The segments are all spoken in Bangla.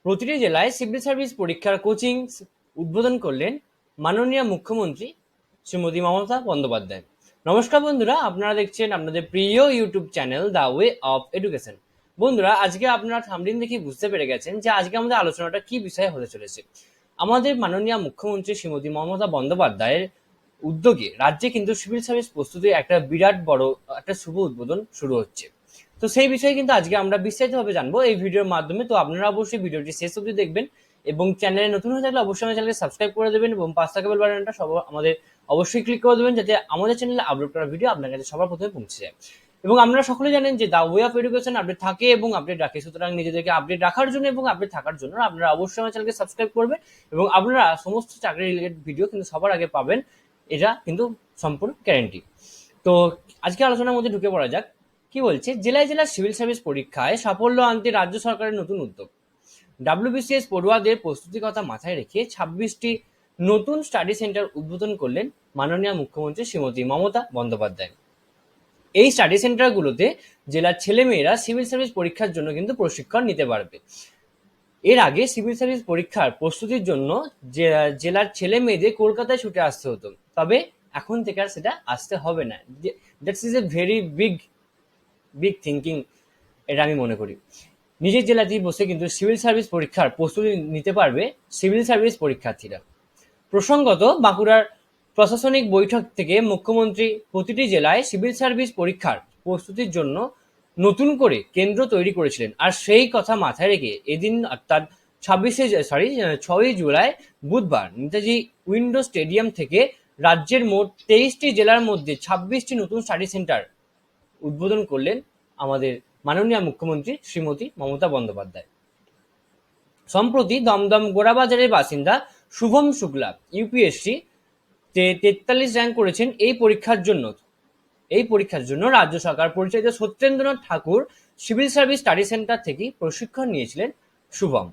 প্রতিটি জেলায় সিভিল সার্ভিস পরীক্ষার কোচিং উদ্বোধন করলেন মাননীয় মুখ্যমন্ত্রী শ্রীমতী মমতা বন্দ্যোপাধ্যায়। নমস্কার বন্ধুরা, আপনারা দেখছেন আপনাদের প্রিয় YouTube channel the way of education. বন্ধুরা, আজকে আপনারা থাম্বনেল দেখে বুঝতে পেরে গেছেন যে আজকে আমাদের আলোচনাটা কি বিষয়ে হতে চলেছে। আমাদের মাননীয় মুখ্যমন্ত্রী শ্রীমতী মমতা বন্দ্যোপাধ্যায়ের উদ্যোগে রাজ্যে কিন্তু সিভিল সার্ভিস প্রস্তুতির একটা বিরাট বড় একটা শুভ উদ্বোধন শুরু হচ্ছে। তো সেই বিষয়ে কিন্তু আজকে আমরা বিস্তারিতভাবে জানবো এই ভিডিওর মাধ্যমে। তো আপনারা অবশ্যই ভিডিওটি শেষ অবধি দেখবেন এবং চ্যানেলে নতুন হয়ে থাকলে অবশ্যই আমার চ্যানেলকে সাবস্ক্রাইব করে দেবেন এবং পাশে থাকা বেল বাটনটা আমাদের অবশ্যই ক্লিক করে দেবেন, যাতে আমাদের চ্যানেলে আপলোড করা ভিডিও আপনার কাছে সবার প্রথমে পৌঁছে যায়। এবং আপনারা সকলে জানেন যে the way of education update থাকে এবং আপডেট রাখে, সুতরাং নিজেদেরকে আপডেট রাখার জন্য এবং আপডেট থাকার জন্য আপনারা অবশ্যই আমার চ্যানেলকে সাবস্ক্রাইব করবেন এবং আপনারা সমস্ত চাকরি রিলেটেড ভিডিও কিন্তু সবার আগে পাবেন, এটা কিন্তু সম্পূর্ণ গ্যারেন্টি। তো আজকে আলোচনার মধ্যে ঢুকে পড়া যাক। কি বলছে, জেলায় জেলায় সিভিল সার্ভিস পরীক্ষায় সাফল্য আনতে রাজ্য সরকারের নতুন উদ্যোগ। WBCS পড়ুয়াদের প্রস্তুতির কথা মাথায় রেখে 26টি নতুন স্টাডি সেন্টার উদ্বোধন করলেন মাননীয় মুখ্যমন্ত্রী শ্রীমতী মমতা বন্দ্যোপাধ্যায়। এই স্টাডি সেন্টারগুলোতে জেলার ছেলেমেয়েরা সিভিল সার্ভিস পরীক্ষার জন্য কিন্তু প্রশিক্ষণ নিতে পারবে। এর আগে সিভিল সার্ভিস পরীক্ষার প্রস্তুতির জন্য জেলার ছেলে মেয়েদের কলকাতায় ছুটে আসতে হতো, তবে এখন থেকে আর সেটা আসতে হবে না। That's is a very big thinking, এটা আমি মনে করি। নিজের জেলাতেই বসে কিন্তু সিভিল সার্ভিস পরীক্ষার প্রস্তুতি নিতে পারবে সিভিল সার্ভিস পরীক্ষার্থীরা। প্রসঙ্গত, বাঁকুড়ার প্রশাসনিক বৈঠক থেকে মুখ্যমন্ত্রী প্রতিটি জেলায় সিভিল সার্ভিস পরীক্ষার প্রস্তুতির জন্য নতুন করে কেন্দ্র তৈরি করেছিলেন। আর সেই কথা মাথায় রেখে এদিন অর্থাৎ 6ই জুলাই বুধবার নেতাজি ইন্ডোর স্টেডিয়াম থেকে রাজ্যের মোট 23টি জেলার মধ্যে 26টি নতুন স্টাডি সেন্টার উদ্বোধন করলেন আমাদের মাননীয় মুখ্যমন্ত্রী শ্রীমতী মমতা বন্দ্যোপাধ্যায়। সম্প্রতি দমদম গোড়াবাজারের বাসিন্দা শুভম শুক্লা UPSC 43 র্যাঙ্ক করেছেন। এই পরীক্ষার জন্য রাজ্য সরকার পরিচালিত সত্যেন্দ্রনাথ ঠাকুর সিভিল সার্ভিস স্টাডি সেন্টার থেকে প্রশিক্ষণ নিয়েছিলেন শুভম।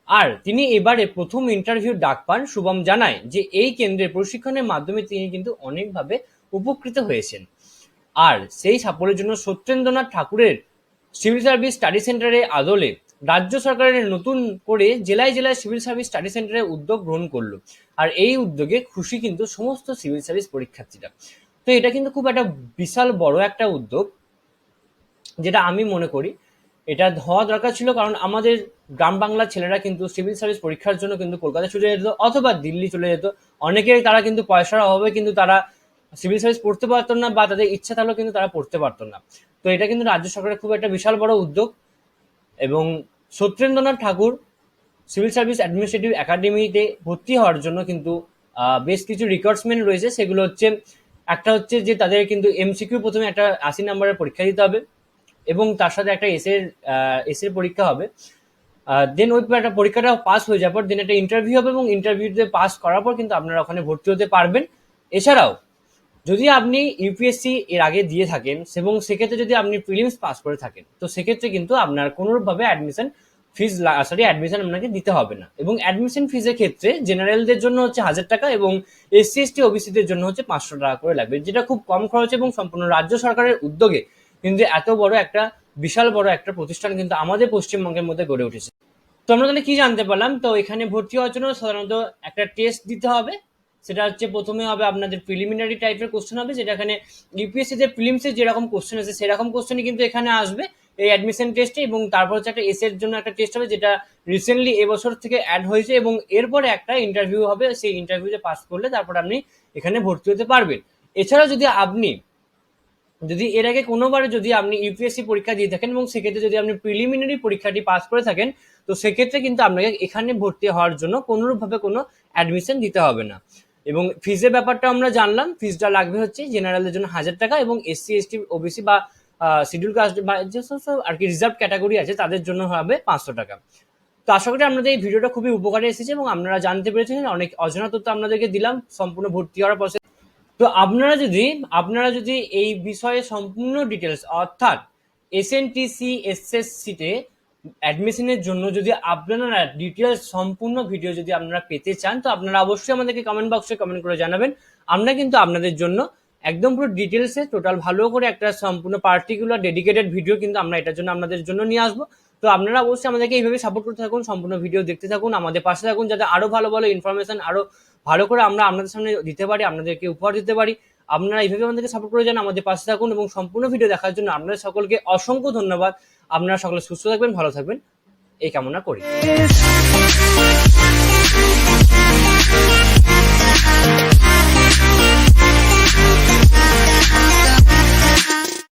আর তিনি এবারে প্রথম ইন্টারভিউ ডাক পান। শুভম জানায় যে এই কেন্দ্রের প্রশিক্ষণের মাধ্যমে তিনি কিন্তু অনেকভাবে উপকৃত হয়েছেন। আর সেই সাফল্যের জন্য সত্যেন্দ্রনাথ ঠাকুরের সিভিল সার্ভিস স্টাডি সেন্টারের আদলে রাজ্য সরকারের নতুন করে জেলায় জেলায় সিভিল সার্ভিস স্টাডি সেন্টারের উদ্যোগ গ্রহণ করলো। আর এই উদ্যোগে খুশি কিন্তু সমস্ত সিভিল সার্ভিস পরীক্ষার্থীরা। তো এটা কিন্তু খুব একটা বিশাল বড় একটা উদ্যোগ, যেটা আমি মনে করি এটা হওয়া দরকার ছিল। কারণ আমাদের গ্রাম বাংলার ছেলেরা কিন্তু সিভিল সার্ভিস পরীক্ষার জন্য কিন্তু কলকাতা চলে যেত অথবা দিল্লি চলে যেত। অনেকেই তারা কিন্তু পয়সার অভাবে কিন্তু তারা সিভিল সার্ভিস পড়তে পারতো না, বা তাদের ইচ্ছা থাকলেও কিন্তু তারা পড়তে পারতো না। তো এটা কিন্তু রাজ্য সরকারের খুব একটা বিশাল বড় উদ্যোগ। এবং সত্যেন্দ্রনাথ ঠাকুর সিভিল সার্ভিস অ্যাডমিনিস্ট্রেটিভ একাডেমিতে ভর্তি হওয়ার জন্য কিন্তু বেশ কিছু রিকোয়ারমেন্ট রয়েছে। সেগুলো হচ্ছে, একটা হচ্ছে যে তাদের কিন্তু MCQ প্রথমে একটা 80 নম্বরের পরীক্ষা দিতে হবে এবং তার সাথে একটা এসের পরীক্ষা হবে। দেন ওই পরীক্ষাটা পাস হয়ে যাওয়ার পর দেন একটা ইন্টারভিউ হবে এবং ইন্টারভিউতে পাস করার পর কিন্তু আপনারা ওখানে ভর্তি হতে পারবেন। এছাড়াও যদি আপনি UPSC এর আগে দিয়ে থাকেন এবং সেক্ষেত্রে যদি আপনি প্রিলিমস পাস করে থাকেন, তো সেক্ষেত্রে কিন্তু আপনার কোনোভাবে অ্যাডমিশন আপনাকে দিতে হবে না। এবং অ্যাডমিশন ফিজের ক্ষেত্রে জেনারেলদের জন্য হচ্ছে 1000 টাকা এবং SC ST OBCদের জন্য হচ্ছে 500 টাকা করে লাগবে, যেটা খুব কম খরচ এবং সম্পূর্ণ রাজ্য সরকারের উদ্যোগে কিন্তু এত বড় একটা বিশাল বড় একটা প্রতিষ্ঠান কিন্তু আমাদের পশ্চিমবঙ্গের মধ্যে গড়ে উঠেছে। তো আমরা তাহলে কি জানতে পারলাম? তো এখানে ভর্তি হওয়ার জন্য সাধারণত একটা টেস্ট দিতে হবে। সেটা হচ্ছে প্রথমে হবে আপনাদের প্রিলিমিনারি টাইপের কোশ্চেন হবে, যেটা এখানে UPSC তে প্রিলিমসে যেরকম কোশ্চেন আছে সেরকম কোশ্চেনই কিন্তু এখানে আসবে এই অ্যাডমিশন টেস্টে। এবং তারপর হচ্ছে একটা এর জন্য একটা টেস্ট হবে, যেটা রিসেন্টলি এবছর থেকে অ্যাড হয়েছে। এবং এরপরে একটা ইন্টারভিউ হবে, সেই ইন্টারভিউতে পাস করলে তারপর আপনি এখানে ভর্তি হতে পারবেন। এছাড়া যদি এর আগে কোনোবারে যদি আপনি UPSC পরীক্ষা দিয়ে থাকেন এবং সেক্ষেত্রে যদি আপনি প্রিলিমিনারি পরীক্ষাটি পাস করে থাকেন, তো সেক্ষেত্রে কিন্তু আপনাকে এখানে ভর্তি হওয়ার জন্য কোনোরূপভাবে কোনো অ্যাডমিশন দিতে হবে না। এবং ফিজের ব্যাপারটা আমরা জানলাম, ফিজটা লাগবে হচ্ছে জেনারেলদের জন্য 1000 টাকা এবং SC ST OBC বা শিডিউল কাস্ট বা যেসব আর কি রিজার্ভ ক্যাটাগরি আছে তাদের জন্য হবে 500 টাকা। তো আশা করি আপনাদের এই ভিডিওটা খুবই উপকারে এসেছে এবং আপনারা জানতে পেরেছেন। অনেক অজানা তথ্য আপনাদেরকে দিলাম সম্পূর্ণ ভর্তি হওয়ার প্রসেস। তো আপনারা যদি এই বিষয়ে সম্পূর্ণ ডিটেলস অর্থাৎ SNTCSSC তে অ্যাডমিশনের জন্য যদি আপনারা ডিটেলস সম্পূর্ণ ভিডিও যদি আপনারা পেতে চান, তো আপনারা অবশ্যই আমাদেরকে কমেন্ট বক্সে কমেন্ট করে জানাবেন। আমরা কিন্তু আপনাদের জন্য একদম পুরো ডিটেলসে টোটাল ভালো করে একটা সম্পূর্ণ পার্টিকুলার ডেডিকেটেড ভিডিও কিন্তু আমরা এটার জন্য আপনাদের জন্য নিয়ে আসবো। তো আপনারা অবশ্যই আমাদেরকে এইভাবে সাপোর্ট করতে থাকুন, সম্পূর্ণ ভিডিও দেখতে থাকুন, আমাদের পাশে থাকুন, যাতে আরো ভালো ভালো ইনফরমেশন আরো ভালো করে আমরা আপনাদের সামনে দিতে পারি, আপনাদেরকে উপহার দিতে পারি। আপনারা এইভাবে আমাদেরকে সাপোর্ট করে যান, আমাদের পাশে থাকুন, এবং সম্পূর্ণ ভিডিও দেখার জন্য আপনাদের সকলকে অসংখ্য ধন্যবাদ। আপনারা সকলে সুস্থ থাকবেন, ভালো থাকবেন এই কামনা করি।